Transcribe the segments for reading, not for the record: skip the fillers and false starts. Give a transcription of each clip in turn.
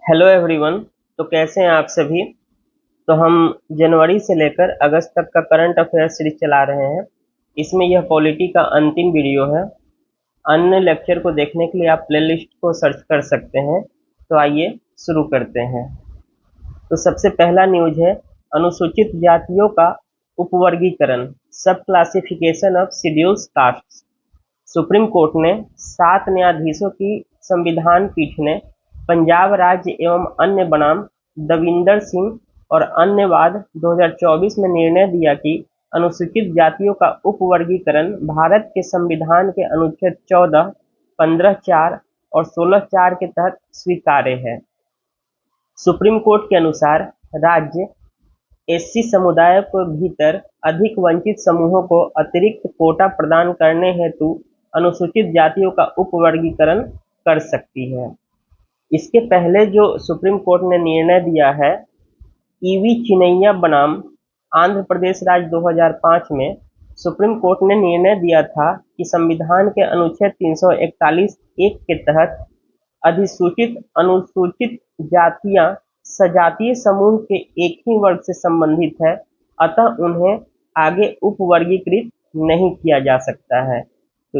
Hello everyone. तो कैसे हैं आप सभी। तो हम जनवरी से लेकर अगस्त तक का करंट अफेयर सीरीज चला रहे हैं। इसमें यह पॉलिटी का अंतिम वीडियो है। अन्य लेक्चर को देखने के लिए आप प्लेलिस्ट को सर्च कर सकते हैं। तो आइए शुरू करते हैं। तो सबसे पहला न्यूज है अनुसूचित जातियों का उपवर्गीकरण, सब classification of scheduled caste. Supreme court ने 7 न्यायाधीशों की संविधान पीठ ने पंजाब राज्य एवं अन्य बनाम दविंदर सिंह और अन्य वाद 2024 में निर्णय दिया कि अनुसूचित जातियों का उपवर्गीकरण भारत के संविधान के अनुच्छेद 14, 15(4) और 16(4) के तहत स्वीकार्य है। सुप्रीम कोर्ट के अनुसार राज्य एससी समुदाय के भीतर अधिक वंचित समूहों को अतिरिक्त कोटा प्रदान करने हेतु अनुसूचित जातियों का उपवर्गीकरण कर सकती है। इसके पहले जो सुप्रीम कोर्ट ने निर्णय दिया है, ईवी चिनैया बनाम आंध्र प्रदेश राज्य 2005 में सुप्रीम कोर्ट ने निर्णय दिया था कि संविधान के अनुच्छेद 341(1) के तहत अधिसूचित अनुसूचित जातियां सजातीय समूह के एक ही वर्ग से संबंधित है, अतः उन्हें आगे उपवर्गीकृत नहीं किया जा सकता है। तो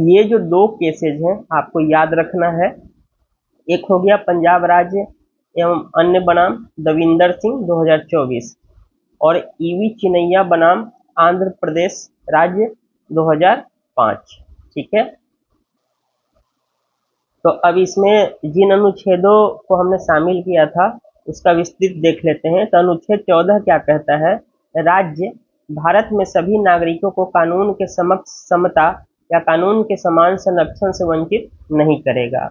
ये जो दो केसेज हैं आपको याद रखना है। एक हो गया पंजाब राज्य एवं अन्य बनाम दविंदर सिंह 2024 और ईवी चिनैया बनाम आंध्र प्रदेश राज्य 2005। ठीक है। तो अब इसमें जिन अनुच्छेदों को हमने शामिल किया था उसका विस्तृत देख लेते हैं। तो अनुच्छेद 14 क्या कहता है, राज्य भारत में सभी नागरिकों को कानून के समक्ष समता या कानून के समान संरक्षण से वंचित नहीं करेगा।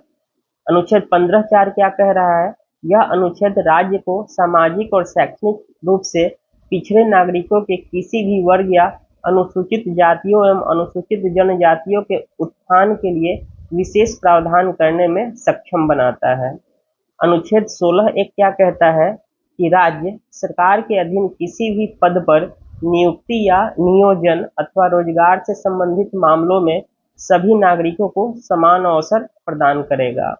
अनुच्छेद 15(4) क्या कह रहा है, यह अनुच्छेद राज्य को सामाजिक और शैक्षणिक रूप से पिछड़े नागरिकों के किसी भी वर्ग या अनुसूचित जातियों एवं अनुसूचित जनजातियों के उत्थान के लिए विशेष प्रावधान करने में सक्षम बनाता है। अनुच्छेद 16(1) क्या कहता है कि राज्य सरकार के अधीन किसी भी पद पर नियुक्ति या नियोजन अथवा रोजगार से संबंधित मामलों में सभी नागरिकों को समान अवसर प्रदान करेगा।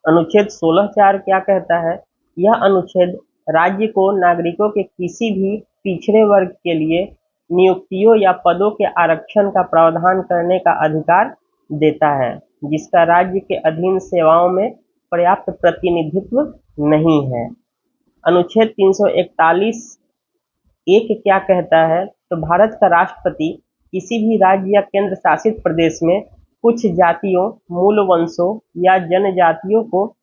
अनुच्छेद 16(4) क्या कहता है, यह अनुच्छेद राज्य को नागरिकों के किसी भी पिछड़े वर्ग के लिए नियुक्तियों या पदों के आरक्षण का प्रावधान करने का अधिकार देता है जिसका राज्य के अधीन सेवाओं में पर्याप्त प्रतिनिधित्व नहीं है। अनुच्छेद 341(1) क्या कहता है, तो भारत का राष्ट्रपति किसी भी राज्य या केंद्र शासित प्रदेश में कुछ जातियों, मूल वंशों या जनजातियों को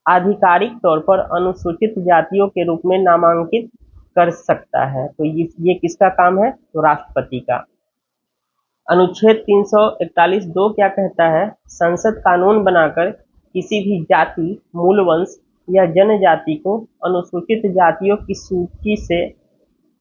आधिकारिक तौर पर अनुसूचित जातियों के रूप में नामांकित कर सकता है। तो ये किसका काम है, तो राष्ट्रपति का। अनुच्छेद 341(2) क्या कहता है, संसद कानून बनाकर किसी भी जाति, मूल वंश या जनजाति को अनुसूचित जातियों की सूची से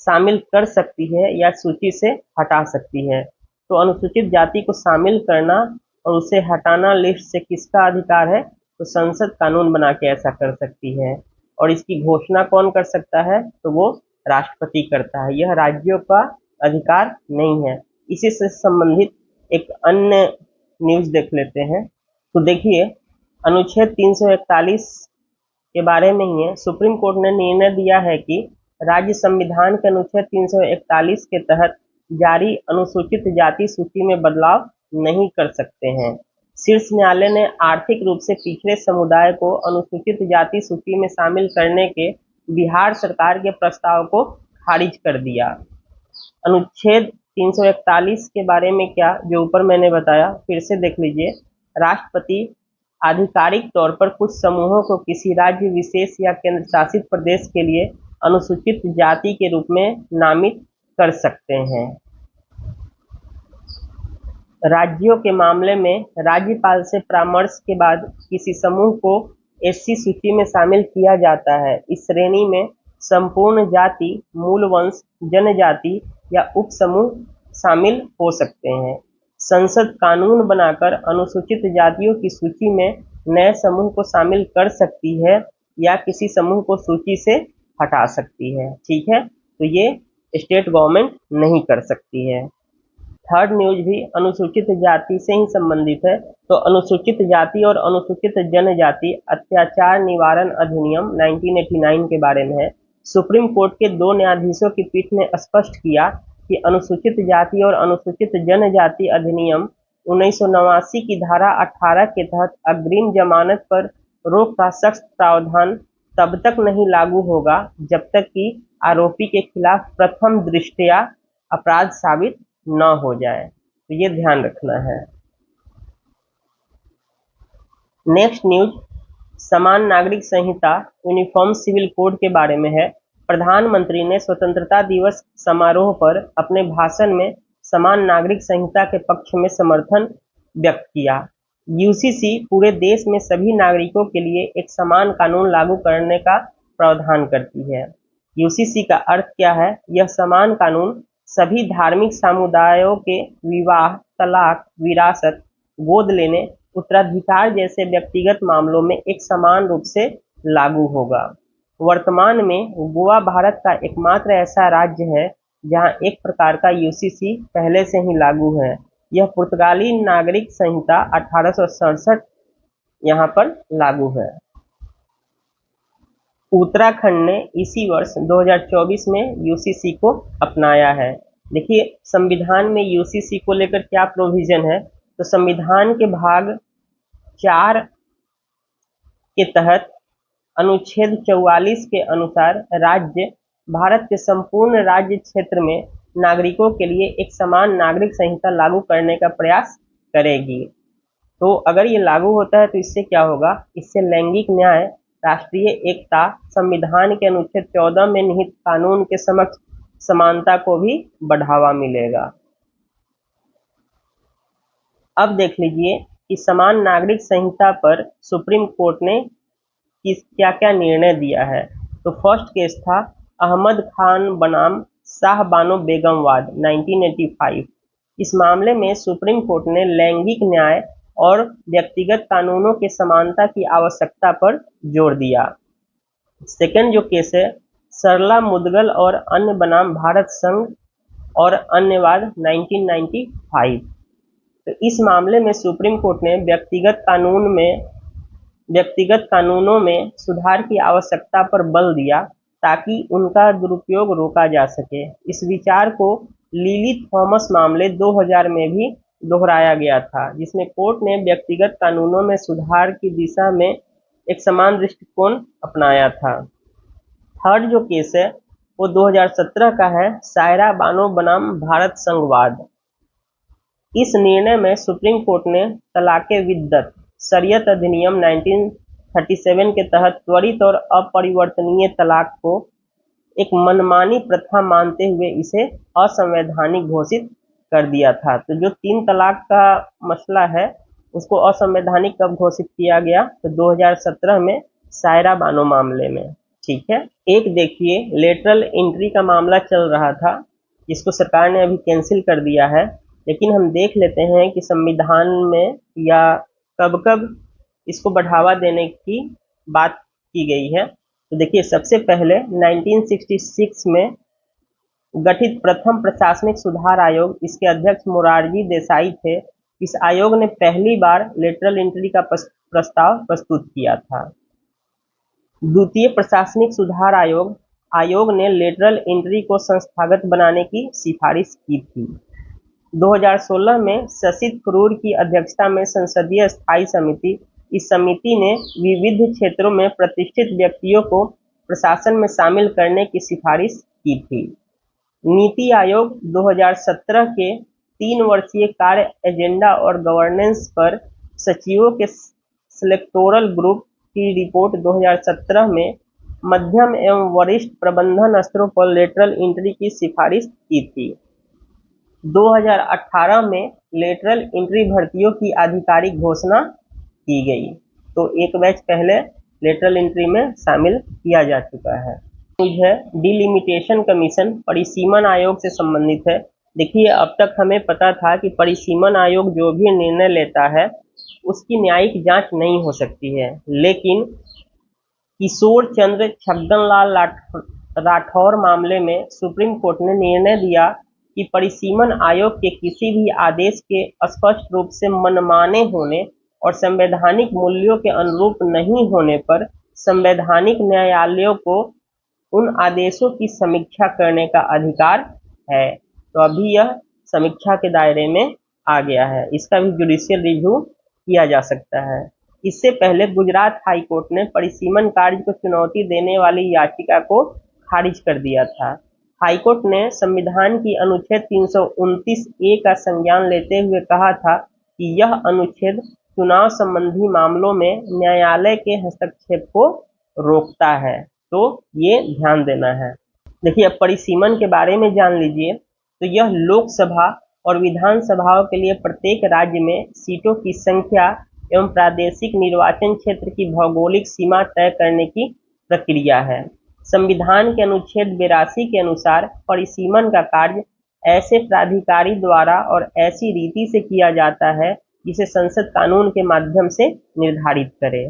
शामिल कर सकती है या सूची से हटा सकती है। तो अनुसूचित जाति को शामिल करना और उसे हटाना लिस्ट से किसका अधिकार है, तो संसद कानून बना के ऐसा कर सकती है। और इसकी घोषणा कौन कर सकता है, तो वो राष्ट्रपति करता है। यह राज्यों का अधिकार नहीं है। इसी से संबंधित एक अन्य न्यूज देख लेते हैं। तो देखिए अनुच्छेद 341 के बारे में ही है। सुप्रीम कोर्ट ने निर्णय दिया है कि राज्य संविधान के अनुच्छेद 341 के तहत जारी अनुसूचित जाति सूची में बदलाव नहीं कर सकते हैं। शीर्ष न्यायालय ने आर्थिक रूप से पिछड़े समुदाय को अनुसूचित जाति सूची में शामिल करने के बिहार सरकार के प्रस्ताव को खारिज कर दिया। अनुच्छेद 341 के बारे में क्या, जो ऊपर मैंने बताया फिर से देख लीजिए। राष्ट्रपति आधिकारिक तौर पर कुछ समूहों को किसी राज्य विशेष या केंद्र शासित प्रदेश के लिए अनुसूचित जाति के रूप में नामित कर सकते हैं। राज्यों के मामले में राज्यपाल से परामर्श के बाद किसी समूह को एससी सूची में शामिल किया जाता है। इस श्रेणी में संपूर्ण जाति, मूल वंश, जनजाति या उपसमूह शामिल हो सकते हैं। संसद कानून बनाकर अनुसूचित जातियों की सूची में नए समूह को शामिल कर सकती है या किसी समूह को सूची से हटा सकती है। ठीक है, तो ये स्टेट गवर्नमेंट नहीं कर सकती है। थर्ड न्यूज भी अनुसूचित जाति से ही संबंधित है। तो अनुसूचित जाति और अनुसूचित जनजाति अत्याचार निवारण अधिनियम 1989 के बारे में है। सुप्रीम कोर्ट के 2 न्यायाधीशों की पीठ ने स्पष्ट किया कि अनुसूचित जाति और अनुसूचित जनजाति अधिनियम 1989 की धारा 18 के तहत अग्रिम जमानत पर रोक का सख्त प्रावधान तब तक नहीं लागू होगा जब तक कि आरोपी के खिलाफ प्रथम दृष्टया अपराध साबित न हो जाए। तो ये ध्यान रखना है। नेक्स्ट न्यूज समान नागरिक संहिता यूनिफॉर्म सिविल कोड के बारे में है। प्रधानमंत्री ने स्वतंत्रता दिवस समारोह पर अपने भाषण में समान नागरिक संहिता के पक्ष में समर्थन व्यक्त किया। यूसीसी पूरे देश में सभी नागरिकों के लिए एक समान कानून लागू करने का प्रावधान करती है। यूसीसी का अर्थ क्या है? यह समान कानून सभी धार्मिक समुदायों के विवाह, तलाक, विरासत, गोद लेने, उत्तराधिकार जैसे व्यक्तिगत मामलों में एक समान रूप से लागू होगा। वर्तमान में गोवा भारत का एकमात्र ऐसा राज्य है जहां एक प्रकार का यूसीसी पहले से ही लागू है। यह पुर्तगाली नागरिक संहिता 1867 यहाँ पर लागू है। उत्तराखंड ने इसी वर्ष 2024 में यूसीसी को अपनाया है। देखिए संविधान में यूसीसी को लेकर क्या प्रोविजन है। तो संविधान के भाग 4 के तहत अनुच्छेद 44 के अनुसार राज्य भारत के संपूर्ण राज्य क्षेत्र में नागरिकों के लिए एक समान नागरिक संहिता लागू करने का प्रयास करेगी। तो अगर ये लागू होता है तो इससे क्या होगा? इससे लैंगिक न्याय, राष्ट्रीय एकता, संविधान के अनुच्छेद 14 में निहित कानून के समक्ष समानता को भी बढ़ावा मिलेगा। अब देख लीजिए कि समान नागरिक संहिता पर सुप्रीम कोर्ट ने क्या क्या निर्णय दिया है। तो फर्स्ट केस था अहमद खान बनाम शाह बानो बेगम वाद 1985। इस मामले में सुप्रीम कोर्ट ने लैंगिक न्याय और व्यक्तिगत कानूनों के समानता की आवश्यकता पर जोर दिया। सेकंड जो केस है सरला मुदगल और अन्य बनाम भारत संघ और अन्यवाद 1995। तो इस मामले में सुप्रीम कोर्ट ने व्यक्तिगत कानूनों में सुधार की आवश्यकता पर बल दिया ताकि उनका दुरुपयोग रोका जा सके। इस विचार को लिली थॉमस मामले 2000 में भी दोहराया गया था, जिसमें कोर्ट ने व्यक्तिगत कानूनों में सुधार की दिशा में एक समान दृष्टिकोण अपनाया था। थर्ड जो केस है वो 2017 का है सायरा बानो बनाम भारत संघवाद। इस निर्णय में सुप्रीम कोर्ट ने तलाक़े विद्दत शरीयत अधिनियम 1937 के तहत त्वरित और अपरिवर्तनीय तलाक को एक मनमानी प्रथा मानते हुए इसे असंवैधानिक घोषित कर दिया था। तो जो 3 तलाक का मसला है उसको असंवैधानिक कब घोषित किया गया? तो 2017 में सायरा बानो मामले में। ठीक है। एक देखिए लेटरल एंट्री का मामला चल रहा था, जिसको सरकार ने अभी कैंसिल कर दिया है, लेकिन हम देख लेते हैं कि संविधान में या कब कब इसको बढ़ावा देने की बात की गई है। तो देखिए सबसे पहले 1966 में गठित प्रथम प्रशासनिक सुधार आयोग, इसके अध्यक्ष मोरारजी देसाई थे। इस आयोग ने पहली बार लेटरल एंट्री का प्रस्ताव प्रस्तुत किया था। द्वितीय प्रशासनिक सुधार आयोग ने लेटरल एंट्री को संस्थागत बनाने की सिफारिश की थी। 2016 में शशि थरूर की अध्यक्षता में संसदीय स्थायी समिति, इस समिति ने विविध क्षेत्रों में प्रतिष्ठित व्यक्तियों को प्रशासन में शामिल करने की सिफारिश की थी। नीति आयोग 2017 के 3 वर्षीय कार्य एजेंडा और गवर्नेंस पर सचिवों के सिलेक्टोरल ग्रुप की रिपोर्ट 2017 में मध्यम एवं वरिष्ठ प्रबंधन स्तरों पर लेटरल एंट्री की सिफारिश की थी। 2018 में लेटरल एंट्री भर्तियों की आधिकारिक घोषणा की गई। तो एक बैच पहले लेटरल एंट्री में शामिल किया जा चुका है। डिलिमिटेशन कमीशन परिसीमन आयोग से संबंधित है। देखिए अब तक हमें पता था कि परिसीमन आयोग जो भी निर्णय लेता है उसकी न्यायिक जांच नहीं हो सकती है, लेकिन किशोर चंद्र छगन लाल राठौर मामले में सुप्रीम कोर्ट ने निर्णय दिया कि परिसीमन आयोग के किसी भी आदेश के स्पष्ट रूप से मनमाने होने और संवैधानिक मूल्यों के अनुरूप नहीं होने पर संवैधानिक न्यायालयों को उन आदेशों की समीक्षा करने का अधिकार है। तो अभी यह समीक्षा के दायरे में आ गया है, इसका भी जुडिशियल रिव्यू किया जा सकता है। इससे पहले गुजरात हाई कोर्ट ने परिसीमन कार्य को चुनौती देने वाली याचिका को खारिज कर दिया था। हाईकोर्ट ने संविधान की अनुच्छेद 329A का संज्ञान लेते हुए कहा था कि यह अनुच्छेद चुनाव संबंधी मामलों में न्यायालय के हस्तक्षेप को रोकता है, तो ये ध्यान देना है। देखिए, अब परिसीमन के बारे में जान लीजिए। तो यह लोकसभा और विधानसभाओं के लिए प्रत्येक राज्य में सीटों की संख्या एवं प्रादेशिक निर्वाचन क्षेत्र की भौगोलिक सीमा तय करने की प्रक्रिया है। संविधान के अनुच्छेद 82 के अनुसार परिसीमन का कार्य ऐसे प्राधिकारी द्वारा और ऐसी रीति से किया जाता है जिसे संसद कानून के माध्यम से निर्धारित करे।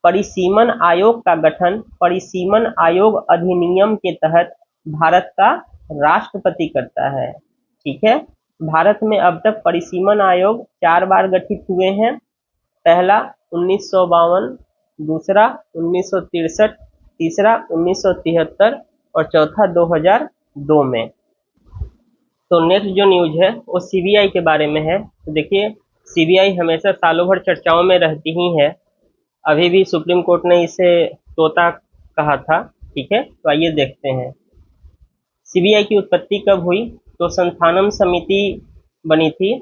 परिसीमन आयोग का गठन परिसीमन आयोग अधिनियम के तहत भारत का राष्ट्रपति करता है। ठीक है, भारत में अब तक परिसीमन आयोग 4 बार गठित हुए हैं। पहला 1952, दूसरा 1963, तीसरा 1973 और चौथा 2002 में। तो नेक्स्ट जो न्यूज है वो सीबीआई के बारे में है। तो देखिए, सीबीआई हमेशा सालों भर चर्चाओं में रहती ही है। अभी भी सुप्रीम कोर्ट ने इसे तोता कहा था। ठीक है, तो आइए देखते हैं सीबीआई की उत्पत्ति कब हुई। तो संस्थानम समिति बनी थी,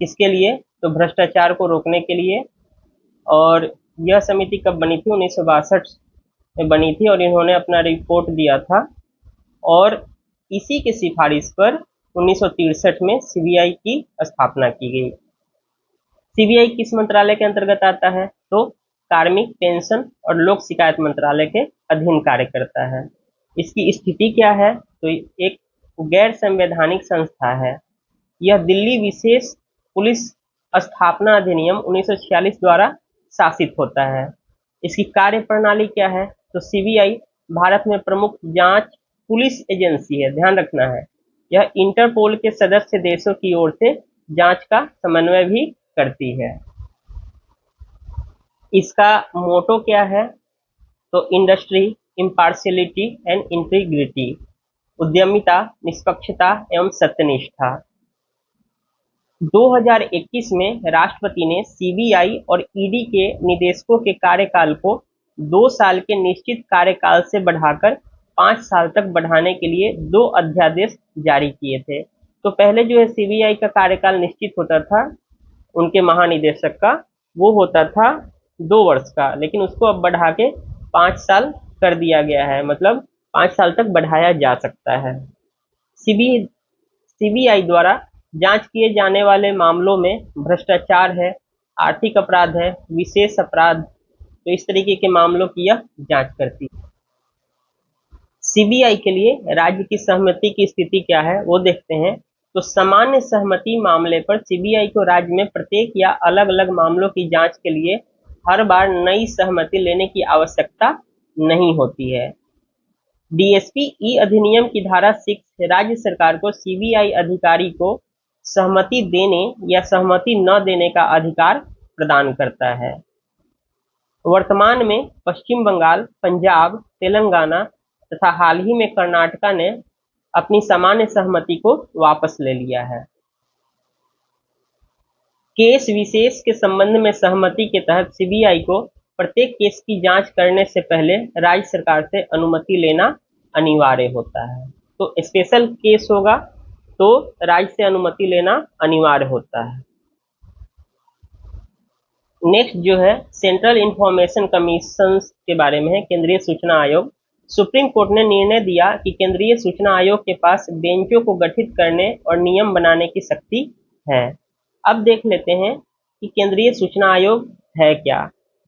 किसके लिए? तो भ्रष्टाचार को रोकने के लिए। और यह समिति कब बनी थी? 1962 में बनी थी और इन्होंने अपना रिपोर्ट दिया था और इसी के सिफारिश पर 1963 में सीबीआई की स्थापना की गई। सीबीआई किस मंत्रालय के अंतर्गत आता है? तो कार्मिक, पेंशन और लोक शिकायत मंत्रालय के अधीन कार्य करता है। इसकी स्थिति क्या है? तो एक गैर संवैधानिक संस्था है। यह दिल्ली विशेष पुलिस स्थापना अधिनियम 1946 द्वारा शासित होता है। इसकी कार्य प्रणाली क्या है? तो सीबीआई भारत में प्रमुख जांच पुलिस एजेंसी है, ध्यान रखना है। यह इंटरपोल के सदस्य देशों की ओर से जांच का समन्वय भी करती है। इसका मोटो क्या है? तो इंडस्ट्री, इम्पार्शियलिटी एंड इंटीग्रिटी, उद्यमिता, निष्पक्षता एवं सत्यनिष्ठा। 2021 में राष्ट्रपति ने सीबीआई और ईडी के निदेशकों के कार्यकाल को 2 साल के निश्चित कार्यकाल से बढ़ाकर 5 साल तक बढ़ाने के लिए 2 अध्यादेश जारी किए थे। तो पहले जो है सीबीआई का कार्यकाल निश्चित होता था, उनके महानिदेशक का, वो होता था 2 वर्ष का, लेकिन उसको अब बढ़ा के 5 साल कर दिया गया है, मतलब 5 साल तक बढ़ाया जा सकता है। सीबीआई द्वारा जांच किए जाने वाले मामलों में भ्रष्टाचार है, आर्थिक अपराध है, विशेष अपराध, तो इस तरीके के मामलों की यह जांच करती है। सीबीआई के लिए राज्य की सहमति की स्थिति क्या है वो देखते हैं। तो सामान्य सहमति मामले पर सीबीआई को राज्य में प्रत्येक या अलग अलग मामलों की जांच के लिए हर बार नई सहमति लेने की आवश्यकता नहीं होती है। डीएसपी ई अधिनियम की धारा 6 राज्य सरकार को सीबीआई अधिकारी को सहमति देने या सहमति न देने का अधिकार प्रदान करता है। वर्तमान में पश्चिम बंगाल, पंजाब, तेलंगाना तथा हाल ही में कर्नाटका ने अपनी सामान्य सहमति को वापस ले लिया है। केस विशेष के संबंध में सहमति के तहत सीबीआई को प्रत्येक केस की जांच करने से पहले राज्य सरकार से अनुमति लेना अनिवार्य होता है। तो स्पेशल केस होगा तो राज्य से अनुमति लेना अनिवार्य होता है। नेक्स्ट जो है सेंट्रल इंफॉर्मेशन कमीशन के बारे में है, केंद्रीय सूचना आयोग। सुप्रीम कोर्ट ने निर्णय दिया कि केंद्रीय सूचना आयोग के पास बेंचों को गठित करने और नियम बनाने की शक्ति है। अब देख लेते हैं कि केंद्रीय सूचना आयोग है क्या।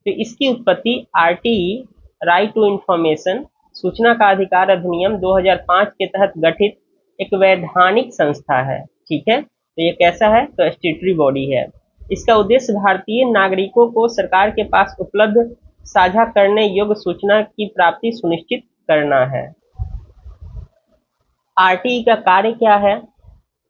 तो इसकी उत्पत्ति आरटीई, राइट टू इंफॉर्मेशन, सूचना का अधिकार अधिनियम 2005 के तहत गठित एक वैधानिक संस्था है। ठीक है, तो ये कैसा है? तो स्टैट्यूटरी बॉडी है। इसका उद्देश्य भारतीय नागरिकों को सरकार के पास उपलब्ध साझा करने योग्य सूचना की प्राप्ति सुनिश्चित करना है। आरटीई का कार्य क्या है?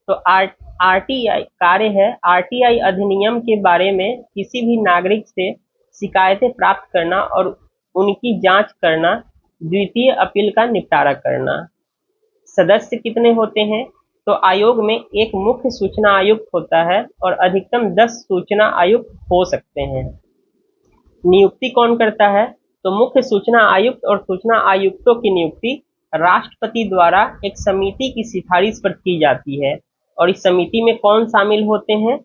तो आरटीआई कार्य है आरटीआई अधिनियम के बारे में किसी भी नागरिक से शिकायतें प्राप्त करना और उनकी जांच करना, द्वितीय अपील का निपटारा करना। सदस्य कितने होते हैं? तो आयोग में एक मुख्य सूचना आयुक्त होता है और अधिकतम 10 सूचना आयुक्त हो सकते हैं। नियुक्ति कौन करता है? तो मुख्य सूचना आयुक्त और सूचना आयुक्तों की नियुक्ति राष्ट्रपति द्वारा एक समिति की सिफारिश पर की जाती है। और इस समिति में कौन शामिल होते हैं?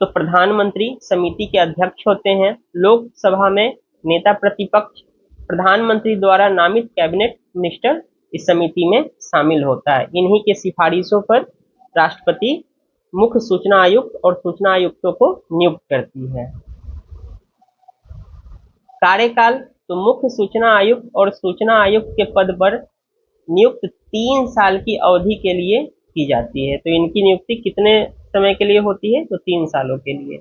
तो प्रधानमंत्री समिति के अध्यक्ष होते हैं। लोकसभा में नेता प्रतिपक्ष, प्रधानमंत्री द्वारा नामित कैबिनेट मिनिस्टर इस समिति में शामिल होता है। इन्हीं के सिफारिशों पर राष्ट्रपति मुख्य सूचना आयुक्त और सूचना आयुक्तों को नियुक्त करती है। कार्यकाल, तो मुख्य सूचना आयुक्त और सूचना आयुक्त के पद पर नियुक्त 3 साल की अवधि के लिए की जाती है। तो इनकी नियुक्ति कितने समय के लिए होती है? तो 3 सालों के लिए।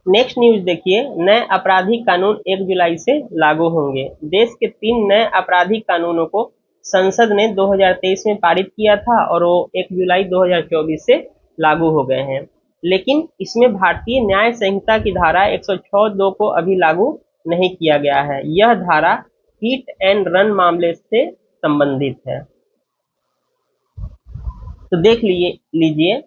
नेक्स्ट न्यूज देखिए, नए आपराधिक कानून 1 जुलाई से लागू होंगे। देश के 3 नए आपराधिक कानूनों को संसद ने 2023 में पारित किया था और वो 1 जुलाई 2024 से लागू हो गए हैं। लेकिन इसमें भारतीय न्याय संहिता की धारा 106(2) को अभी लागू नहीं किया गया है। यह धारा हिट एंड रन मामले से संबंधित है। तो देख लीजिए,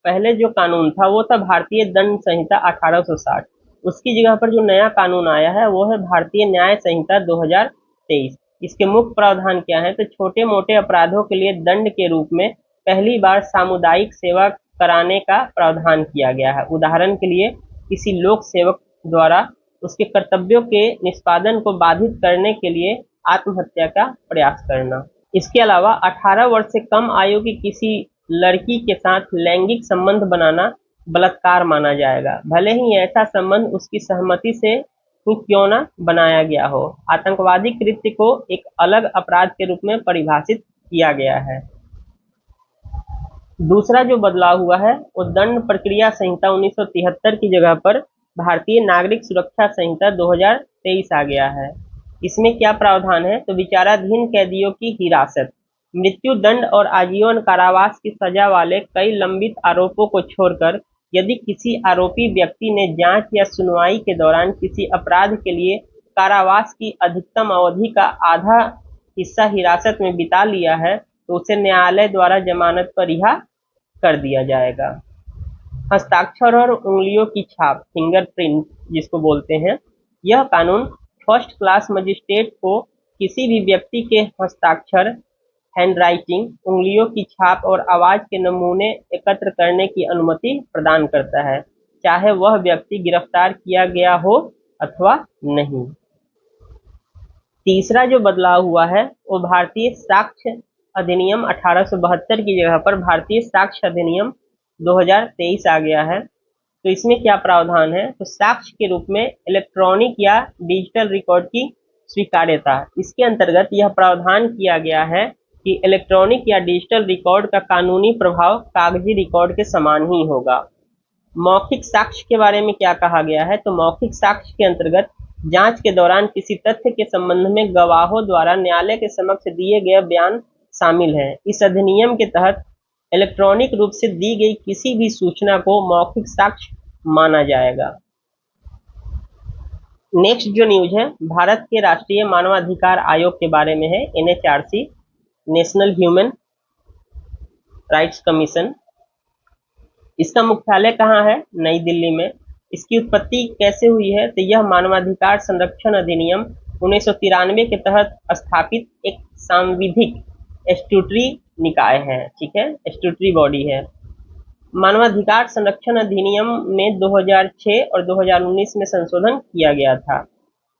पहले जो कानून था वो था भारतीय दंड संहिता 1860। उसकी जगह पर जो नया कानून आया है वो है भारतीय न्याय संहिता 2023। इसके मुख्य प्रावधान क्या है? तो छोटे मोटे अपराधों के लिए दंड के रूप में पहली बार सामुदायिक सेवा कराने का प्रावधान किया गया है। उदाहरण के लिए, किसी लोक सेवक द्वारा उसके कर्तव्यों के निष्पादन को बाधित करने के लिए आत्महत्या का प्रयास करना। इसके अलावा 18 वर्ष से कम आयु की किसी लड़की के साथ लैंगिक संबंध बनाना बलात्कार माना जाएगा, भले ही ऐसा संबंध उसकी सहमति से क्यों न बनाया गया हो। आतंकवादी कृत्य को एक अलग अपराध के रूप में परिभाषित किया गया है। दूसरा जो बदलाव हुआ है वो दंड प्रक्रिया संहिता 1973 की जगह पर भारतीय नागरिक सुरक्षा संहिता 2023 आ गया है। इसमें क्या प्रावधान है? तो विचाराधीन कैदियों की हिरासत, मृत्यु दंड और आजीवन कारावास की सजा वाले कई लंबित आरोपों को छोड़कर यदि किसी आरोपी व्यक्ति ने जांच या सुनवाई के दौरान किसी अपराध के लिए कारावास की अधिकतम अवधि का आधा हिस्सा हिरासत में बिता लिया है तो उसे न्यायालय द्वारा जमानत पर रिहा कर दिया जाएगा। हस्ताक्षर और उंगलियों की छाप, फिंगरप्रिंट जिसको बोलते हैं, यह कानून फर्स्ट क्लास मजिस्ट्रेट को किसी भी व्यक्ति के हस्ताक्षर, हैंडराइटिंग, उंगलियों की छाप और आवाज के नमूने एकत्र करने की अनुमति प्रदान करता है, चाहे वह व्यक्ति गिरफ्तार किया गया हो अथवा नहीं। तीसरा जो बदलाव हुआ है वो भारतीय साक्ष्य अधिनियम 1872 की जगह पर भारतीय साक्ष्य अधिनियम 2023 आ गया है। तो इसमें क्या प्रावधान है? तो साक्ष्य के रूप में इलेक्ट्रॉनिक या डिजिटल रिकॉर्ड की स्वीकार्यता। इसके अंतर्गत यह प्रावधान किया गया है कि इलेक्ट्रॉनिक या डिजिटल रिकॉर्ड का कानूनी प्रभाव कागजी रिकॉर्ड के समान ही होगा। मौखिक साक्ष्य के बारे में क्या कहा गया है? तो मौखिक साक्ष्य के अंतर्गत जांच के दौरान किसी तथ्य के संबंध में गवाहों द्वारा न्यायालय के समक्ष दिए गए बयान शामिल है। इस अधिनियम के तहत इलेक्ट्रॉनिक रूप से दी गई किसी भी सूचना को मौखिक साक्ष्य माना जाएगा। नेक्स्ट जो न्यूज है भारत के राष्ट्रीय मानवाधिकार आयोग के बारे में है, NHRC, national human rights commission. इसका मुख्यालय कहाँ है? नई दिल्ली में। इसकी उत्पत्ति कैसे हुई है? तो यह मानवाधिकार संरक्षण अधिनियम 1993 के तहत स्थापित एक सांविधिक स्टैट्यूटरी निकाय है। ठीक है, स्टैट्यूटरी बॉडी है। मानवाधिकार संरक्षण अधिनियम में 2006 और 2019 में संशोधन किया गया था।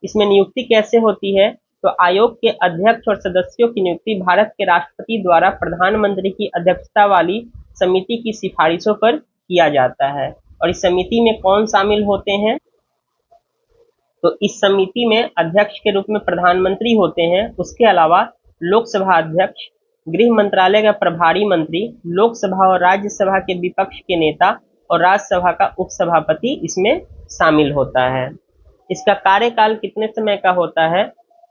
इसमें नियुक्ति कैसे होती है? तो आयोग के अध्यक्ष और सदस्यों की नियुक्ति भारत के राष्ट्रपति द्वारा प्रधानमंत्री की अध्यक्षता वाली समिति की सिफारिशों पर किया जाता है। और इस समिति में कौन शामिल होते हैं? तो इस समिति में अध्यक्ष के रूप में प्रधानमंत्री होते हैं। उसके अलावा लोकसभा अध्यक्ष, गृह मंत्रालय का प्रभारी मंत्री, लोकसभा और राज्यसभा के विपक्ष के नेता और राज्यसभा का उपसभापति इसमें शामिल होता है। इसका कार्यकाल कितने समय का होता है?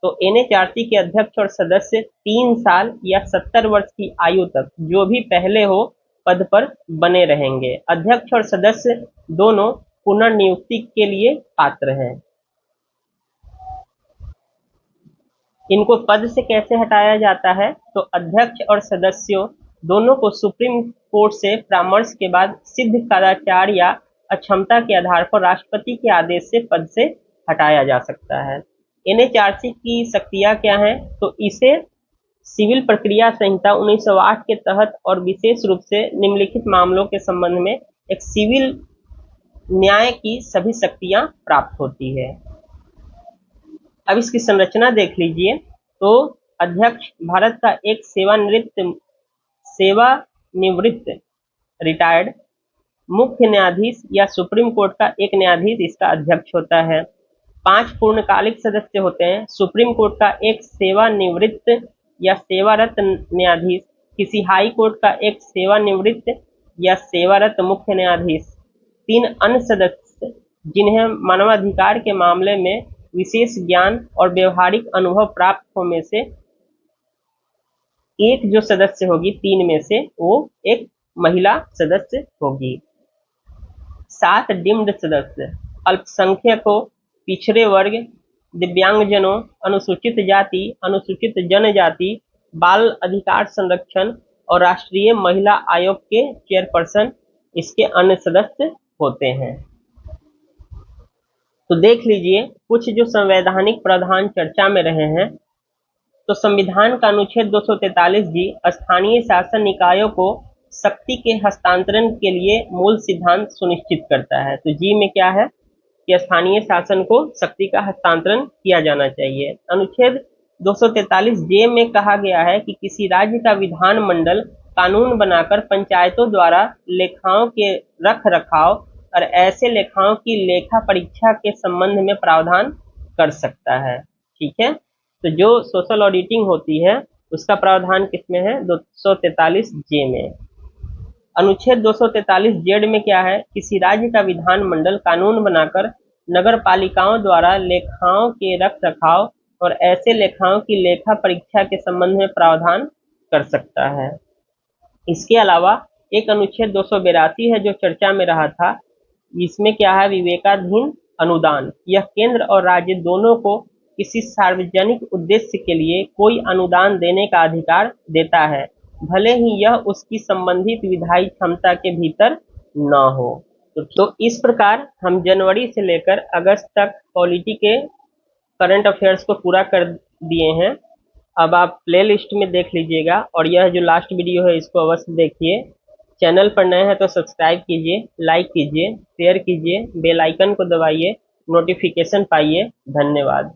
तो एनएचआरसी के अध्यक्ष और सदस्य 3 साल या 70 वर्ष की आयु तक जो भी पहले हो पद पर बने रहेंगे। अध्यक्ष और सदस्य दोनों पुनर्नियुक्ति के लिए पात्र हैं। इनको पद से कैसे हटाया जाता है? तो अध्यक्ष और सदस्यों दोनों को सुप्रीम कोर्ट से परामर्श के बाद सिद्ध कदाचार या अक्षमता के आधार पर राष्ट्रपति के आदेश से पद से हटाया जा सकता है। एनएचआरसी की शक्तियां क्या हैं? तो इसे सिविल प्रक्रिया संहिता 1908 के तहत और विशेष रूप से निम्नलिखित मामलों के संबंध में एक सिविल न्याय की सभी शक्तियां प्राप्त होती है। अब इसकी संरचना देख लीजिए। तो अध्यक्ष भारत का एक सेवानिवृत्त रिटायर्ड मुख्य न्यायाधीश या सुप्रीम कोर्ट का एक न्यायाधीश इसका अध्यक्ष होता है। 5 पूर्णकालिक सदस्य होते हैं। सुप्रीम कोर्ट का एक सेवानिवृत्त या सेवारत न्यायाधीश, किसी हाई कोर्ट का एक सेवानिवृत्त या सेवारत मुख्य न्यायाधीश, 3 अन्य सदस्य जिन्हें मानवाधिकार के मामले में विशेष ज्ञान और व्यवहारिक अनुभव प्राप्त हो में से एक जो सदस्य होगी 3 में से वो एक महिला सदस्य होगी। 7 डीम्ड सदस्य अल्पसंख्यकों, पिछड़े वर्ग, दिव्यांगजनों, अनुसूचित जाति, अनुसूचित जनजाति, बाल अधिकार संरक्षण और राष्ट्रीय महिला आयोग के चेयरपर्सन इसके अन्य सदस्य होते हैं। तो देख लीजिए कुछ जो संवैधानिक प्रावधान चर्चा में रहे हैं। तो संविधान का अनुच्छेद 243 जी स्थानीय शासन निकायों को शक्ति के हस्तांतरण के लिए मूल सिद्धांत सुनिश्चित करता है। तो जी में क्या है कि स्थानीय शासन को शक्ति का हस्तांतरण किया जाना चाहिए। अनुच्छेद 243 जे में कहा गया है कि किसी राज्य का विधानमंडल कानून बनाकर पंचायतों द्वारा लेखाओं के रख रखाव और ऐसे लेखाओं की लेखा परीक्षा के संबंध में प्रावधान कर सकता है। ठीक है, तो जो सोशल ऑडिटिंग होती है उसका प्रावधान किसमें है? 243 जे में। अनुच्छेद 243 जेड में क्या है? किसी राज्य का विधानमंडल कानून बनाकर नगर पालिकाओं द्वारा लेखाओं के रख रखाव और ऐसे लेखाओं की लेखा परीक्षा के संबंध में प्रावधान कर सकता है। इसके अलावा एक अनुच्छेद 282 है जो चर्चा में रहा था। इसमें क्या है? विवेकाधीन अनुदान। यह केंद्र और राज्य दोनों को किसी सार्वजनिक उद्देश्य के लिए कोई अनुदान देने का अधिकार देता है, भले ही यह उसकी संबंधित विधायी क्षमता के भीतर न हो। तो इस प्रकार हम जनवरी से लेकर अगस्त तक पॉलिटी के करंट अफेयर्स को पूरा कर दिए हैं। अब आप प्ले लिस्ट में देख लीजिएगा और यह जो लास्ट वीडियो है इसको अवश्य देखिए। चैनल पर नए हैं तो सब्सक्राइब कीजिए, लाइक कीजिए, शेयर कीजिए, बेल आइकन को दबाइए, नोटिफिकेशन पाइए। धन्यवाद।